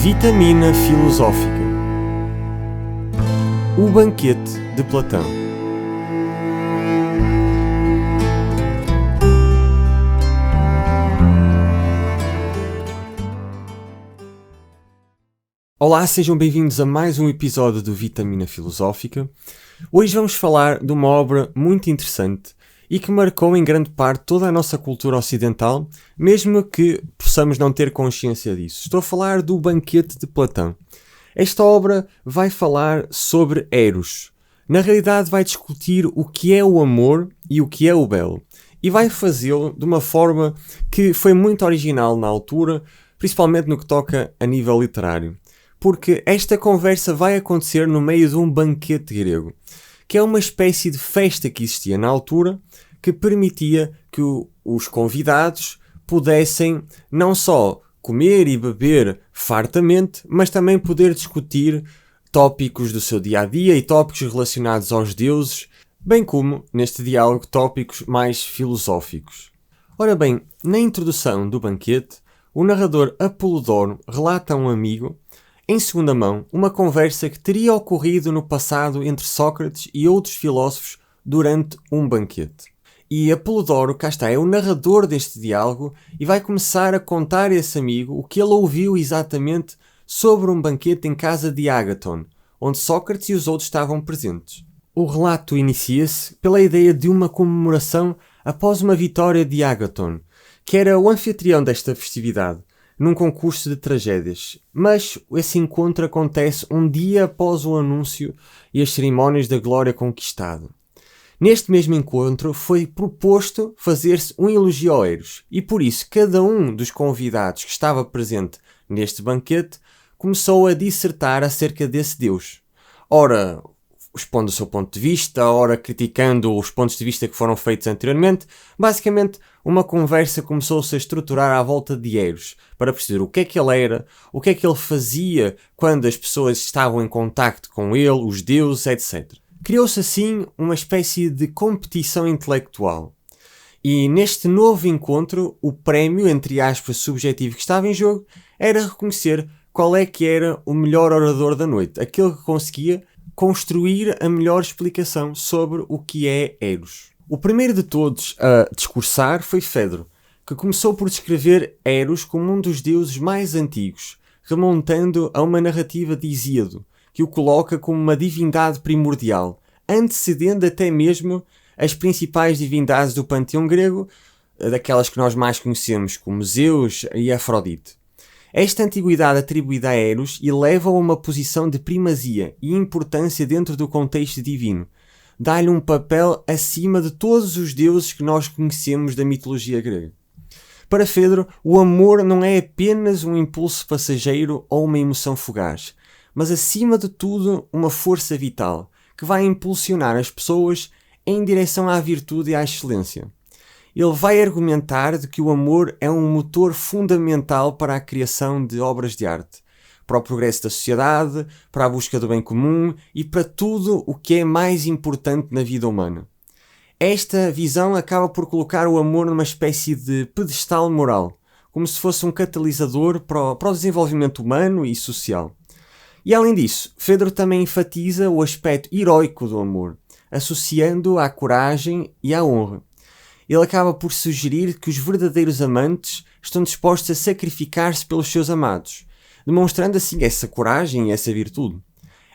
Vitamina filosófica. O banquete de Platão. Olá, sejam bem-vindos a mais um episódio do Vitamina Filosófica. Hoje vamos falar de uma obra muito interessante e que marcou em grande parte toda a nossa cultura ocidental, mesmo que possamos não ter consciência disso. Estou a falar do Banquete de Platão. Esta obra vai falar sobre Eros. Na realidade vai discutir o que é o amor e o que é o belo. E vai fazê-lo de uma forma que foi muito original na altura, principalmente no que toca a nível literário. Porque esta conversa vai acontecer no meio de um banquete grego, que é uma espécie de festa que existia na altura, que permitia que os convidados pudessem não só comer e beber fartamente, mas também poder discutir tópicos do seu dia-a-dia e tópicos relacionados aos deuses, bem como, neste diálogo, tópicos mais filosóficos. Ora bem, na introdução do banquete, o narrador Apolodoro relata a um amigo, em segunda mão, uma conversa que teria ocorrido no passado entre Sócrates e outros filósofos durante um banquete. E Apolodoro, cá está, é o narrador deste diálogo e vai começar a contar a esse amigo o que ele ouviu exatamente sobre um banquete em casa de Ágaton, onde Sócrates e os outros estavam presentes. O relato inicia-se pela ideia de uma comemoração após uma vitória de Ágaton, que era o anfitrião desta festividade, num concurso de tragédias. Mas esse encontro acontece um dia após o anúncio e as cerimónias da glória conquistada. Neste mesmo encontro foi proposto fazer-se um elogio ao Eros, e por isso cada um dos convidados que estava presente neste banquete começou a dissertar acerca desse deus. Ora, expondo o seu ponto de vista, ora criticando os pontos de vista que foram feitos anteriormente. Basicamente, uma conversa começou-se a estruturar à volta de Eros, para perceber o que é que ele era, o que é que ele fazia quando as pessoas estavam em contacto com ele, os deuses, etc. Criou-se assim uma espécie de competição intelectual. E neste novo encontro, o prémio, entre aspas, subjetivo que estava em jogo, era reconhecer qual é que era o melhor orador da noite, aquele que conseguia construir a melhor explicação sobre o que é Eros. O primeiro de todos a discursar foi Fedro, que começou por descrever Eros como um dos deuses mais antigos, remontando a uma narrativa de Hesíodo, que o coloca como uma divindade primordial, antecedendo até mesmo as principais divindades do panteão grego, daquelas que nós mais conhecemos como Zeus e Afrodite. Esta antiguidade atribuída a Eros eleva-o a uma posição de primazia e importância dentro do contexto divino. Dá-lhe um papel acima de todos os deuses que nós conhecemos da mitologia grega. Para Fedro, o amor não é apenas um impulso passageiro ou uma emoção fugaz, mas acima de tudo uma força vital, que vai impulsionar as pessoas em direção à virtude e à excelência. Ele vai argumentar de que o amor é um motor fundamental para a criação de obras de arte, para o progresso da sociedade, para a busca do bem comum e para tudo o que é mais importante na vida humana. Esta visão acaba por colocar o amor numa espécie de pedestal moral, como se fosse um catalisador para o desenvolvimento humano e social. E além disso, Fedro também enfatiza o aspecto heroico do amor, associando-o à coragem e à honra. Ele acaba por sugerir que os verdadeiros amantes estão dispostos a sacrificar-se pelos seus amados, demonstrando assim essa coragem e essa virtude.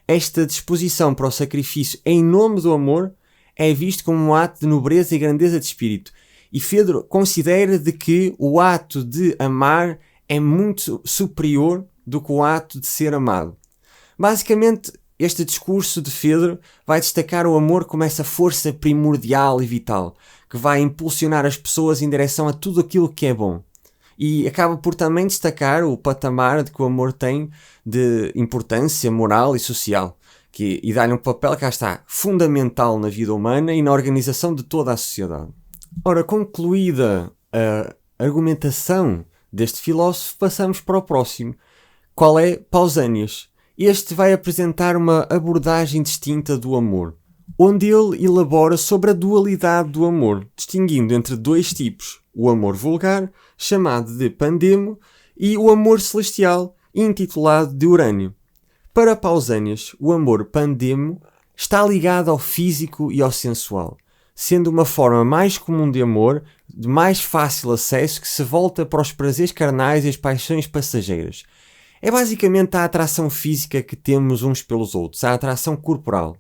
Esta disposição para o sacrifício em nome do amor é visto como um ato de nobreza e grandeza de espírito, e Fedro considera de que o ato de amar é muito superior do que o ato de ser amado. Basicamente, este discurso de Fedro vai destacar o amor como essa força primordial e vital, que vai impulsionar as pessoas em direção a tudo aquilo que é bom. E acaba por também destacar o patamar de que o amor tem de importância moral e social, e dá-lhe um papel, cá está, fundamental na vida humana e na organização de toda a sociedade. Ora, concluída a argumentação deste filósofo, passamos para o próximo. Qual é Pausanias? Este vai apresentar uma abordagem distinta do amor, onde ele elabora sobre a dualidade do amor, distinguindo entre dois tipos, o amor vulgar, chamado de pandemo, e o amor celestial, intitulado de Urânio. Para Pausanias, o amor pandemo está ligado ao físico e ao sensual, sendo uma forma mais comum de amor, de mais fácil acesso, que se volta para os prazeres carnais e as paixões passageiras. É basicamente a atração física que temos uns pelos outros, a atração corporal.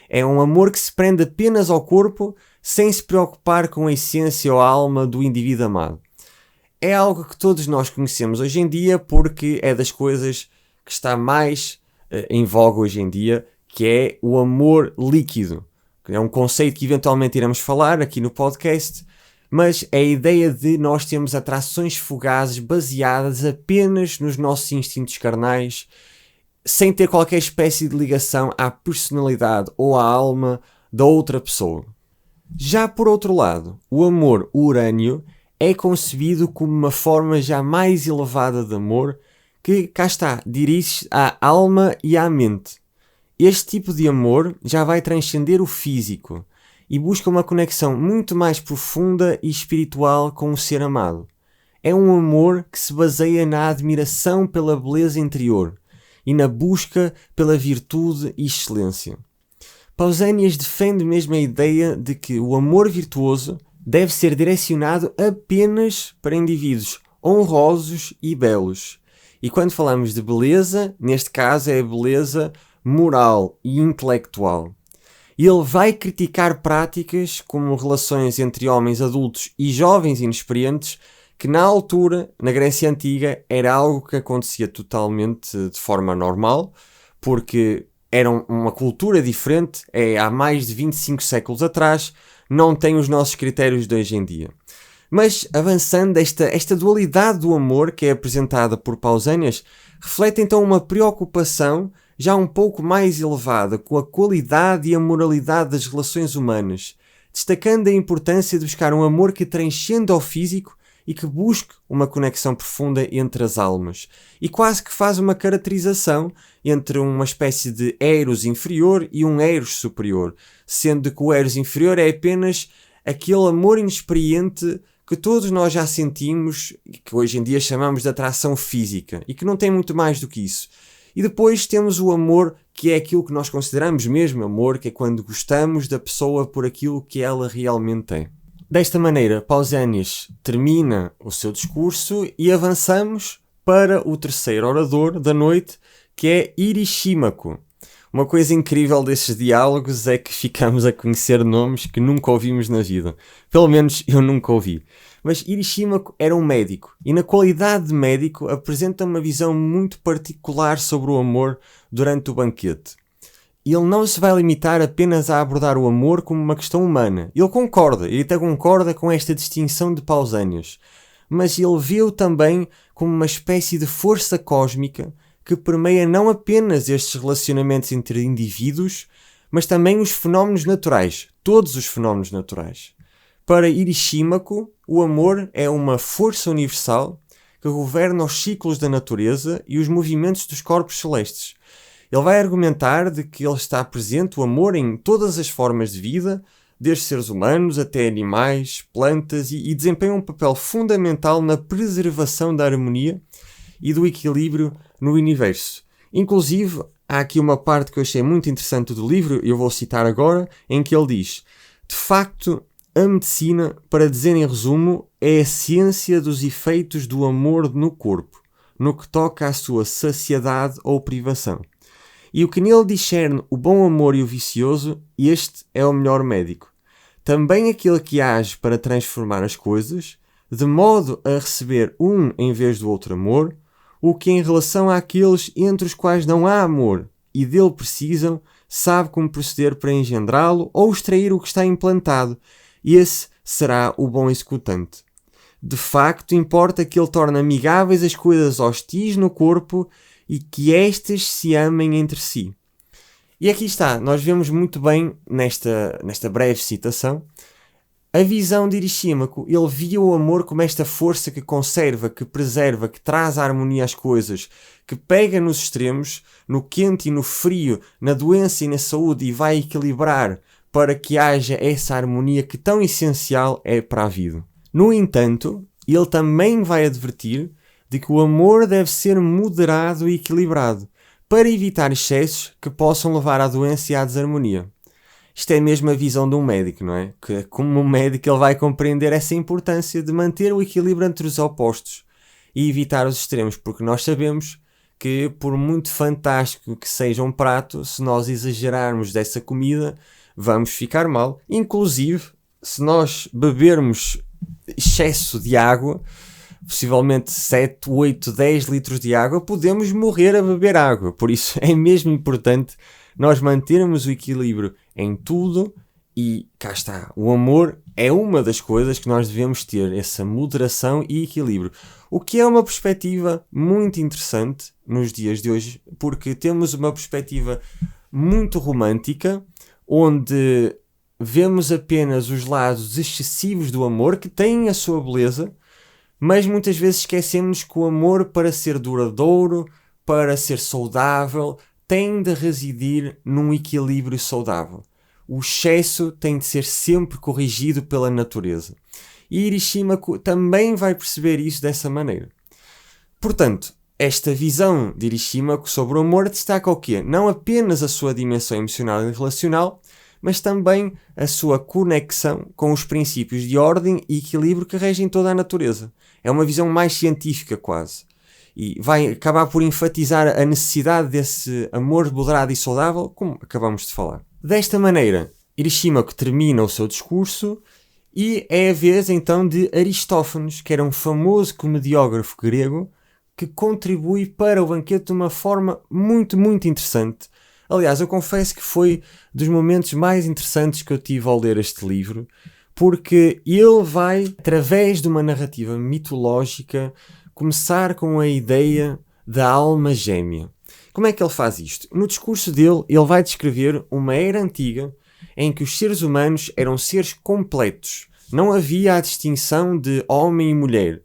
É um amor que se prende apenas ao corpo, sem se preocupar com a essência ou a alma do indivíduo amado. É algo que todos nós conhecemos hoje em dia, porque é das coisas que está mais em voga hoje em dia, que é o amor líquido. É um conceito que eventualmente iremos falar aqui no podcast, mas é a ideia de nós termos atrações fugazes baseadas apenas nos nossos instintos carnais, sem ter qualquer espécie de ligação à personalidade ou à alma da outra pessoa. Já por outro lado, o amor urânio é concebido como uma forma já mais elevada de amor que, cá está, dirige-se à alma e à mente. Este tipo de amor já vai transcender o físico e busca uma conexão muito mais profunda e espiritual com o ser amado. É um amor que se baseia na admiração pela beleza interior e na busca pela virtude e excelência. Pausanias defende mesmo a ideia de que o amor virtuoso deve ser direcionado apenas para indivíduos honrosos e belos. E quando falamos de beleza, neste caso é a beleza moral e intelectual. Ele vai criticar práticas como relações entre homens adultos e jovens inexperientes, que na altura, na Grécia Antiga, era algo que acontecia totalmente de forma normal, porque era uma cultura diferente, há mais de 25 séculos atrás, não tem os nossos critérios de hoje em dia. Mas avançando, esta dualidade do amor que é apresentada por Pausanias reflete então uma preocupação já um pouco mais elevada com a qualidade e a moralidade das relações humanas, destacando a importância de buscar um amor que transcenda ao físico e que busque uma conexão profunda entre as almas, e quase que faz uma caracterização entre uma espécie de Eros inferior e um Eros superior, sendo que o Eros inferior é apenas aquele amor inexperiente que todos nós já sentimos e que hoje em dia chamamos de atração física e que não tem muito mais do que isso. E depois temos o amor, que é aquilo que nós consideramos mesmo amor, que é quando gostamos da pessoa por aquilo que ela realmente é. Desta maneira, Pausanias termina o seu discurso e avançamos para o terceiro orador da noite, que é Irixímaco. Uma coisa incrível destes diálogos é que ficamos a conhecer nomes que nunca ouvimos na vida. Pelo menos eu nunca ouvi. Mas Irixímaco era um médico e, na qualidade de médico, apresenta uma visão muito particular sobre o amor durante o banquete. Ele não se vai limitar apenas a abordar o amor como uma questão humana. Ele até concorda com esta distinção de Pausanias. Mas ele vê-o também como uma espécie de força cósmica que permeia não apenas estes relacionamentos entre indivíduos, mas também os fenómenos naturais, todos os fenómenos naturais. Para Irixímaco, o amor é uma força universal que governa os ciclos da natureza e os movimentos dos corpos celestes. Ele vai argumentar de que ele está presente, o amor, em todas as formas de vida, desde seres humanos até animais, plantas, e desempenha um papel fundamental na preservação da harmonia e do equilíbrio no universo. Inclusive, há aqui uma parte que eu achei muito interessante do livro, eu vou citar agora, em que ele diz: de facto, a medicina, para dizer em resumo, é a ciência dos efeitos do amor no corpo, no que toca à sua saciedade ou privação. E o que nele discerne o bom amor e o vicioso, este é o melhor médico. Também aquele que age para transformar as coisas, de modo a receber um em vez do outro amor, o que em relação àqueles entre os quais não há amor e dele precisam, sabe como proceder para engendrá-lo ou extrair o que está implantado, e esse será o bom executante. De facto, importa que ele torne amigáveis as coisas hostis no corpo e que estas se amem entre si. E aqui está, nós vemos muito bem, nesta breve citação, a visão de Irixímaco. Ele via o amor como esta força que conserva, que preserva, que traz a harmonia às coisas, que pega nos extremos, no quente e no frio, na doença e na saúde, e vai equilibrar para que haja essa harmonia que tão essencial é para a vida. No entanto, ele também vai advertir de que o amor deve ser moderado e equilibrado, para evitar excessos que possam levar à doença e à desarmonia. Isto é mesmo a visão de um médico, não é? Que como um médico ele vai compreender essa importância de manter o equilíbrio entre os opostos e evitar os extremos, porque nós sabemos que por muito fantástico que seja um prato, se nós exagerarmos dessa comida, vamos ficar mal. Inclusive, se nós bebermos excesso de água, possivelmente 7, 8, 10 litros de água, podemos morrer a beber água. Por isso é mesmo importante nós mantermos o equilíbrio em tudo e cá está. O amor é uma das coisas que nós devemos ter, essa moderação e equilíbrio. O que é uma perspectiva muito interessante nos dias de hoje, porque temos uma perspectiva muito romântica, onde vemos apenas os lados excessivos do amor, que têm a sua beleza, mas muitas vezes esquecemos que o amor, para ser duradouro, para ser saudável, tem de residir num equilíbrio saudável. O excesso tem de ser sempre corrigido pela natureza. E Irishima também vai perceber isso dessa maneira. Portanto, esta visão de Irishima sobre o amor destaca o quê? Não apenas a sua dimensão emocional e relacional, mas também a sua conexão com os princípios de ordem e equilíbrio que regem toda a natureza. É uma visão mais científica quase. E vai acabar por enfatizar a necessidade desse amor moderado e saudável, como acabamos de falar. Desta maneira, Irishima termina o seu discurso e é a vez então de Aristófanes, que era um famoso comediógrafo grego, que contribui para o banquete de uma forma muito, muito interessante. Aliás, eu confesso que foi dos momentos mais interessantes que eu tive ao ler este livro, porque ele vai, através de uma narrativa mitológica, começar com a ideia da alma gêmea. Como é que ele faz isto? No discurso dele, ele vai descrever uma era antiga em que os seres humanos eram seres completos. Não havia a distinção de homem e mulher.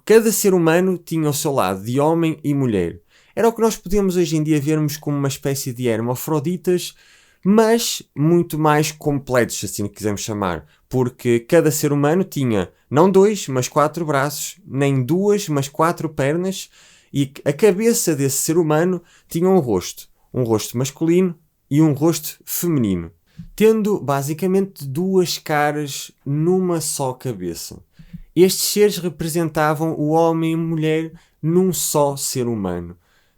Cada ser humano tinha o seu lado de homem e mulher. Era o que nós podemos hoje em dia vermos como uma espécie de hermafroditas, mas muito mais completos, assim que quisermos chamar. Porque cada ser humano tinha não 2, mas 4 braços, nem 2, mas 4 pernas, e a cabeça desse ser humano tinha um rosto masculino e um rosto feminino, tendo basicamente 2 caras numa só cabeça. Estes seres representavam o homem e a mulher num só ser humano,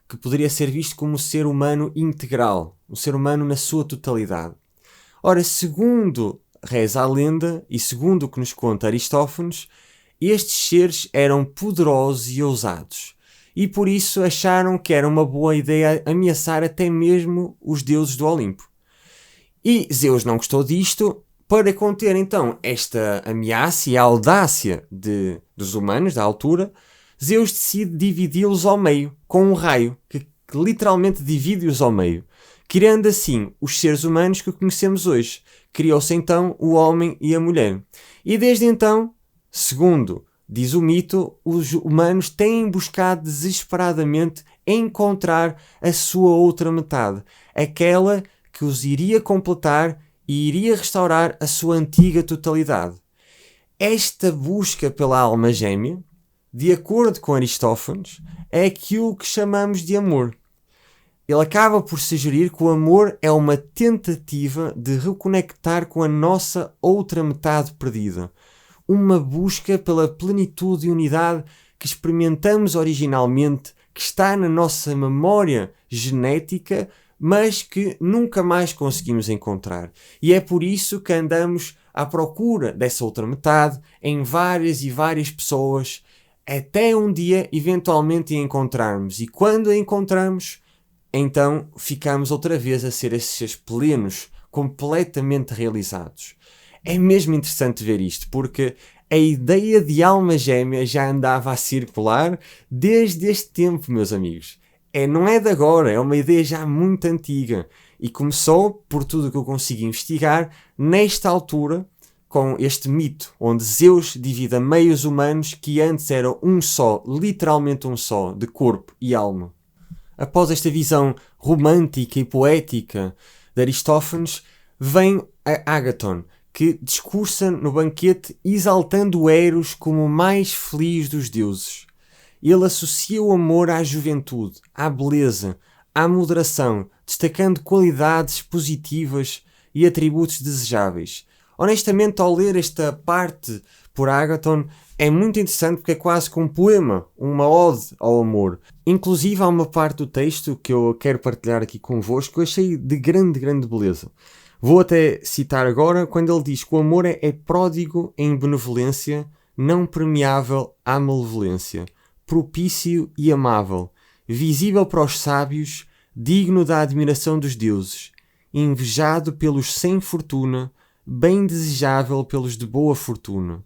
que poderia ser visto como o ser humano integral, o ser humano na sua totalidade. Ora, segundo reza a lenda e segundo o que nos conta Aristófanes, estes seres eram poderosos e ousados, e por isso acharam que era uma boa ideia ameaçar até mesmo os deuses do Olimpo. E Zeus não gostou disto. Para conter então esta ameaça e a audácia dos humanos da altura, Zeus decide dividi-los ao meio, com um raio, que literalmente divide-os ao meio, criando assim os seres humanos que conhecemos hoje. Criou-se então o homem e a mulher. E desde então, segundo diz o mito, os humanos têm buscado desesperadamente encontrar a sua outra metade, aquela que os iria completar e iria restaurar a sua antiga totalidade. Esta busca pela alma gêmea, de acordo com Aristófanes, é aquilo que chamamos de amor. Ele acaba por sugerir que o amor é uma tentativa de reconectar com a nossa outra metade perdida. Uma busca pela plenitude e unidade que experimentamos originalmente, que está na nossa memória genética, mas que nunca mais conseguimos encontrar. E é por isso que andamos à procura dessa outra metade em várias e várias pessoas, até um dia eventualmente a encontrarmos. E quando a encontramos, então ficamos outra vez a ser esses seres plenos, completamente realizados. É mesmo interessante ver isto, porque a ideia de alma gêmea já andava a circular desde este tempo, meus amigos. Não é de agora, é uma ideia já muito antiga e começou, por tudo que eu consigo investigar, nesta altura, com este mito, onde Zeus divide a meio os humanos que antes eram um só, literalmente um só, de corpo e alma. Após esta visão romântica e poética de Aristófanes, vem a Ágaton, que discursa no banquete exaltando Eros como o mais feliz dos deuses. ele associa o amor à juventude, à beleza, à moderação, destacando qualidades positivas e atributos desejáveis. Honestamente, ao ler esta parte por Agathon, é muito interessante porque é quase que um poema, uma ode ao amor. Inclusive há uma parte do texto que eu quero partilhar aqui convosco que eu achei de grande beleza. Vou até citar agora quando ele diz que o amor é pródigo em benevolência, não permeável à malevolência, propício e amável, visível para os sábios, digno da admiração dos deuses, invejado pelos sem fortuna, bem desejável pelos de boa fortuna,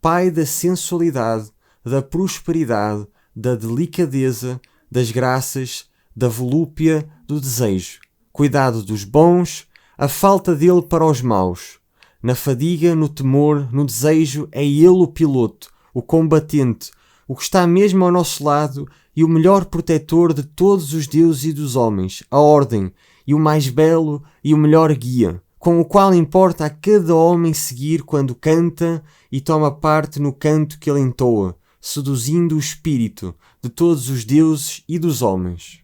pai da sensualidade, da prosperidade, da delicadeza, das graças, da volúpia, do desejo, cuidado dos bons, a falta dele para os maus. Na fadiga, no temor, no desejo, é ele o piloto, o combatente, o que está mesmo ao nosso lado e o melhor protetor de todos os deuses e dos homens, a ordem, e o mais belo e o melhor guia, com o qual importa a cada homem seguir quando canta e toma parte no canto que ele entoa, seduzindo o espírito de todos os deuses e dos homens.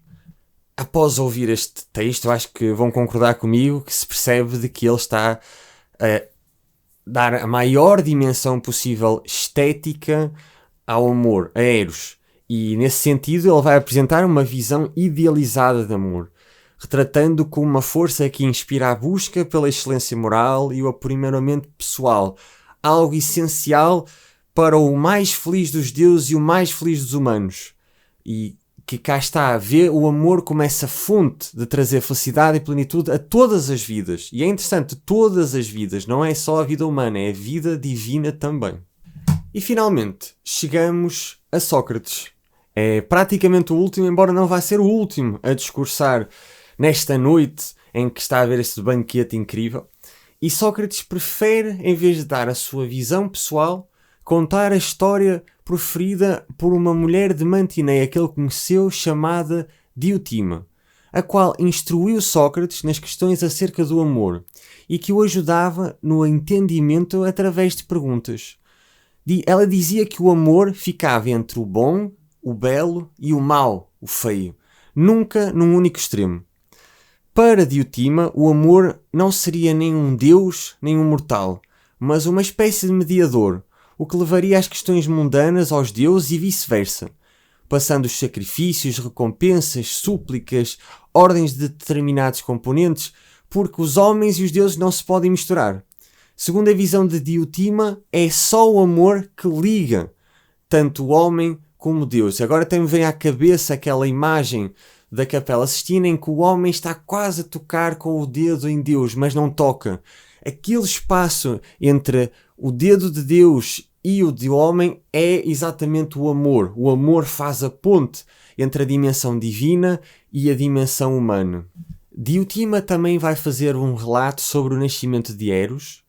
Após ouvir este texto, acho que vão concordar comigo que se percebe de que ele está a dar a maior dimensão possível estética ao amor, a Eros. E nesse sentido ele vai apresentar uma visão idealizada de amor, retratando como uma força que inspira a busca pela excelência moral e o aprimoramento pessoal, algo essencial para o mais feliz dos deuses e o mais feliz dos humanos. E que cá está a ver o amor como essa fonte de trazer felicidade e plenitude a todas as vidas. E é interessante, todas as vidas, não é só a vida humana, é a vida divina também. E finalmente, chegamos a Sócrates. É praticamente o último, embora não vá ser o último a discursar nesta noite em que está a haver este banquete incrível. E Sócrates prefere, em vez de dar a sua visão pessoal, contar a história proferida por uma mulher de Mantineia que ele conheceu, chamada Diotima, a qual instruiu Sócrates nas questões acerca do amor e que o ajudava no entendimento através de perguntas. Ela dizia que o amor ficava entre o bom, o belo e o mau, o feio, nunca num único extremo. Para Diotima, o amor não seria nem um deus, nem um mortal, mas uma espécie de mediador, o que levaria as questões mundanas aos deuses e vice-versa, passando os sacrifícios, recompensas, súplicas, ordens de determinados componentes, porque os homens e os deuses não se podem misturar. Segundo a visão de Diotima, é só o amor que liga tanto o homem como Deus. Agora até me vem à cabeça aquela imagem da Capela Sistina em que o homem está quase a tocar com o dedo em Deus, mas não toca. Aquele espaço entre o dedo de Deus e o de homem é exatamente o amor. O amor faz a ponte entre a dimensão divina e a dimensão humana. Diotima também vai fazer um relato sobre o nascimento de Eros,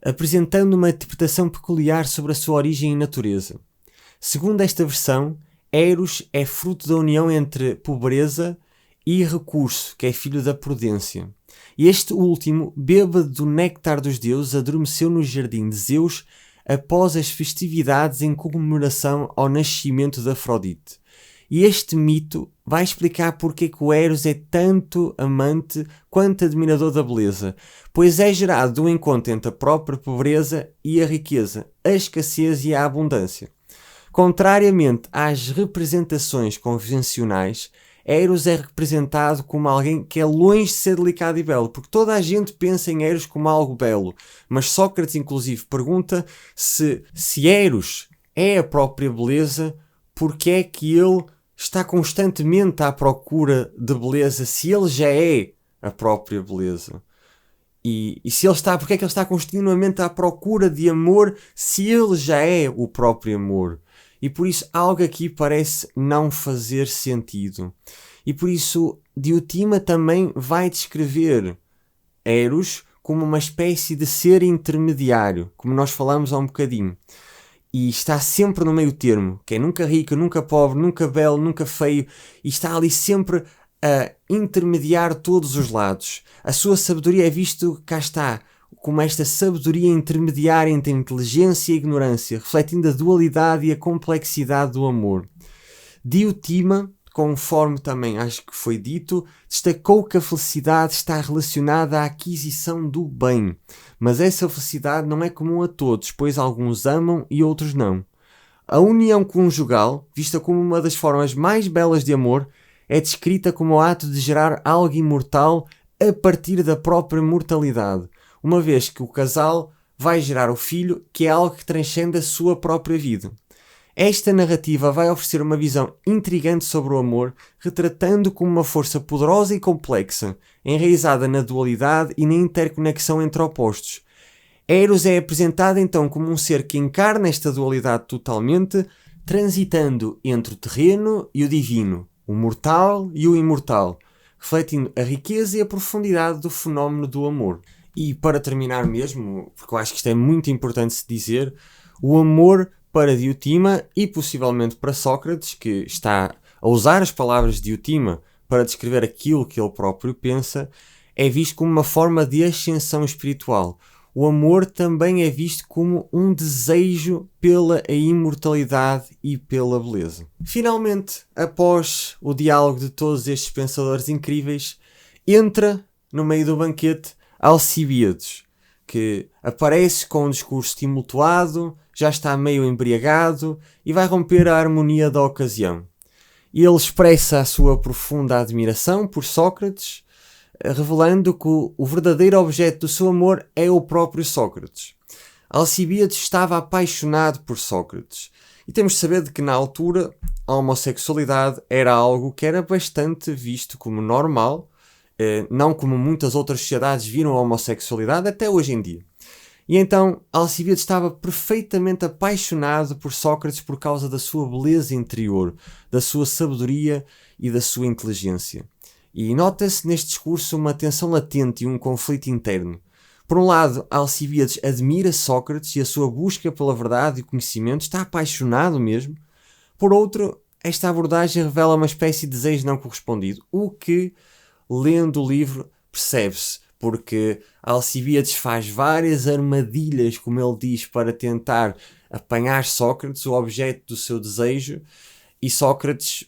apresentando uma interpretação peculiar sobre a sua origem e natureza. Segundo esta versão, Eros é fruto da união entre pobreza e recurso, que é filho da prudência. E este último, bêbado do néctar dos deuses, adormeceu no jardim de Zeus após as festividades em comemoração ao nascimento de Afrodite. E este mito vai explicar porque que o Eros é tanto amante quanto admirador da beleza, pois é gerado do encontro entre a própria pobreza e a riqueza, a escassez e a abundância. Contrariamente às representações convencionais, Eros é representado como alguém que é longe de ser delicado e belo, porque toda a gente pensa em Eros como algo belo, mas Sócrates inclusive pergunta se Eros é a própria beleza, porque é que ele está constantemente à procura de beleza, se ele já é a própria beleza. E se ele está, porque é que ele está continuamente à procura de amor, se ele já é o próprio amor? E por isso algo aqui parece não fazer sentido. E por isso Diotima também vai descrever Eros como uma espécie de ser intermediário, como nós falamos há um bocadinho. E está sempre no meio termo, que é nunca rico, nunca pobre, nunca belo, nunca feio, e está ali sempre a intermediar todos os lados. A sua sabedoria é visto, cá está, como esta sabedoria intermediária entre a inteligência e a ignorância, refletindo a dualidade e a complexidade do amor. Diotima, conforme também acho que foi dito, destacou que a felicidade está relacionada à aquisição do bem, mas essa felicidade não é comum a todos, pois alguns amam e outros não. A união conjugal, vista como uma das formas mais belas de amor, é descrita como o ato de gerar algo imortal a partir da própria mortalidade, uma vez que o casal vai gerar o filho, que é algo que transcende a sua própria vida. Esta narrativa vai oferecer uma visão intrigante sobre o amor, retratando como uma força poderosa e complexa, enraizada na dualidade e na interconexão entre opostos. Eros é apresentado então como um ser que encarna esta dualidade totalmente, transitando entre o terreno e o divino, o mortal e o imortal, refletindo a riqueza e a profundidade do fenómeno do amor. E para terminar mesmo, porque eu acho que isto é muito importante se dizer, o amor para Diotima e possivelmente para Sócrates, que está a usar as palavras de Diotima para descrever aquilo que ele próprio pensa, é visto como uma forma de ascensão espiritual. O amor também é visto como um desejo pela imortalidade e pela beleza. Finalmente, após o diálogo de todos estes pensadores incríveis, entra no meio do banquete Alcibíades, que aparece com um discurso tumultuado, já está meio embriagado e vai romper a harmonia da ocasião. Ele expressa a sua profunda admiração por Sócrates, revelando que o verdadeiro objeto do seu amor é o próprio Sócrates. Alcibíades estava apaixonado por Sócrates. E temos de saber de que na altura a homossexualidade era algo que era bastante visto como normal, não como muitas outras sociedades viram a homossexualidade até hoje em dia. E então Alcibíades estava perfeitamente apaixonado por Sócrates por causa da sua beleza interior, da sua sabedoria e da sua inteligência. E nota-se neste discurso uma tensão latente e um conflito interno. Por um lado, Alcibíades admira Sócrates e a sua busca pela verdade e conhecimento, está apaixonado mesmo. Por outro, esta abordagem revela uma espécie de desejo não correspondido, o que, lendo o livro, percebe-se, porque Alcibíades faz várias armadilhas, como ele diz, para tentar apanhar Sócrates, o objeto do seu desejo, e Sócrates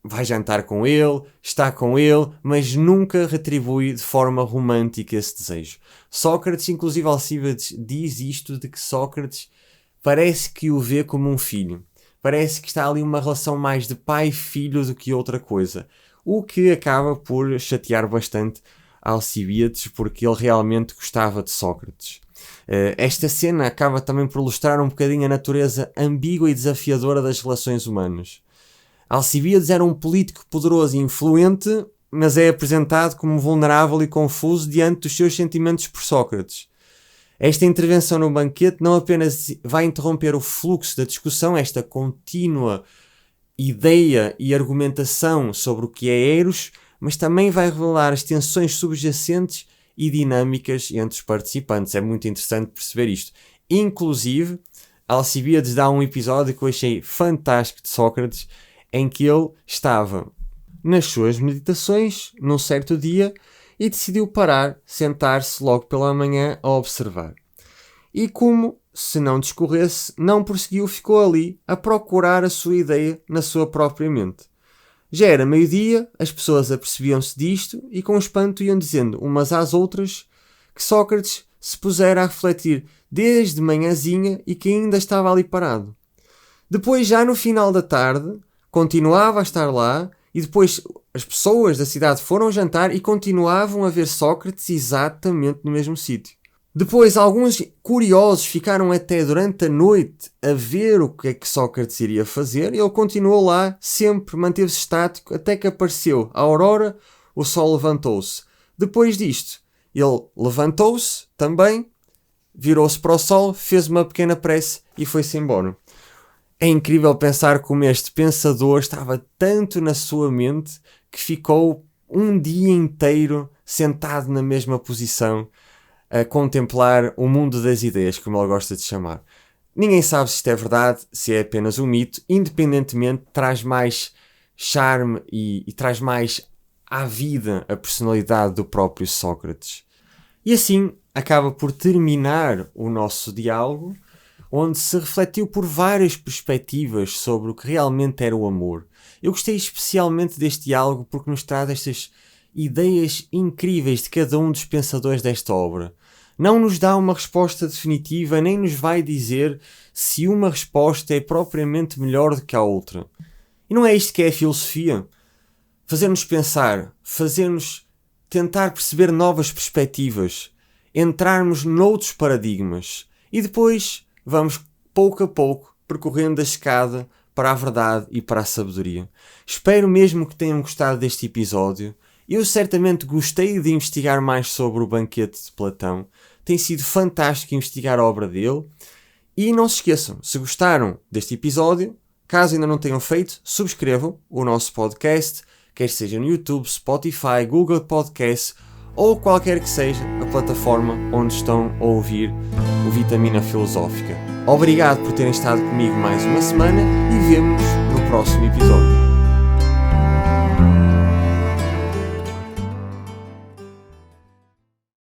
vai jantar com ele, está com ele, mas nunca retribui de forma romântica esse desejo. Sócrates, inclusive Alcibíades, diz isto de que Sócrates parece que o vê como um filho. Parece que está ali uma relação mais de pai e filho do que outra coisa. O que acaba por chatear bastante Alcibíades, porque ele realmente gostava de Sócrates. Esta cena acaba também por ilustrar um bocadinho a natureza ambígua e desafiadora das relações humanas. Alcibíades era um político poderoso e influente, mas é apresentado como vulnerável e confuso diante dos seus sentimentos por Sócrates. Esta intervenção no banquete não apenas vai interromper o fluxo da discussão, esta contínua ideia e argumentação sobre o que é Eros, mas também vai revelar as tensões subjacentes e dinâmicas entre os participantes. É muito interessante perceber isto. Inclusive, Alcibíades dá um episódio que eu achei fantástico de Sócrates, em que ele estava nas suas meditações, num certo dia, e decidiu parar, sentar-se logo pela manhã a observar. E como se não discorresse, não prosseguiu, ficou ali a procurar a sua ideia na sua própria mente. Já era meio-dia, as pessoas apercebiam-se disto e com espanto iam dizendo umas às outras que Sócrates se pusera a refletir desde manhãzinha e que ainda estava ali parado. Depois, já no final da tarde, continuava a estar lá e depois as pessoas da cidade foram jantar e continuavam a ver Sócrates exatamente no mesmo sítio. Depois alguns curiosos ficaram até durante a noite a ver o que é que Sócrates iria fazer e ele continuou lá, sempre manteve-se estático até que apareceu a aurora, o sol levantou-se. Depois disto, ele levantou-se também, virou-se para o sol, fez uma pequena prece e foi-se embora. É incrível pensar como este pensador estava tanto na sua mente que ficou um dia inteiro sentado na mesma posição a contemplar o mundo das ideias, como ele gosta de chamar. Ninguém sabe se isto é verdade, se é apenas um mito. Independentemente, traz mais charme e traz mais à vida a personalidade do próprio Sócrates. E assim acaba por terminar o nosso diálogo, onde se refletiu por várias perspectivas sobre o que realmente era o amor. Eu gostei especialmente deste diálogo porque nos traz estas ideias incríveis de cada um dos pensadores desta obra. Não nos dá uma resposta definitiva, nem nos vai dizer se uma resposta é propriamente melhor do que a outra. E não é isto que é a filosofia? Fazer-nos pensar, fazer-nos tentar perceber novas perspectivas, entrarmos noutros paradigmas e depois vamos pouco a pouco percorrendo a escada para a verdade e para a sabedoria. Espero mesmo que tenham gostado deste episódio. Eu certamente gostei de investigar mais sobre o Banquete de Platão. Tem sido fantástico investigar a obra dele. E não se esqueçam, se gostaram deste episódio, caso ainda não tenham feito, subscrevam o nosso podcast, quer seja no YouTube, Spotify, Google Podcasts ou qualquer que seja a plataforma onde estão a ouvir o Vitamina Filosófica. Obrigado por terem estado comigo mais uma semana e vemo-nos no próximo episódio.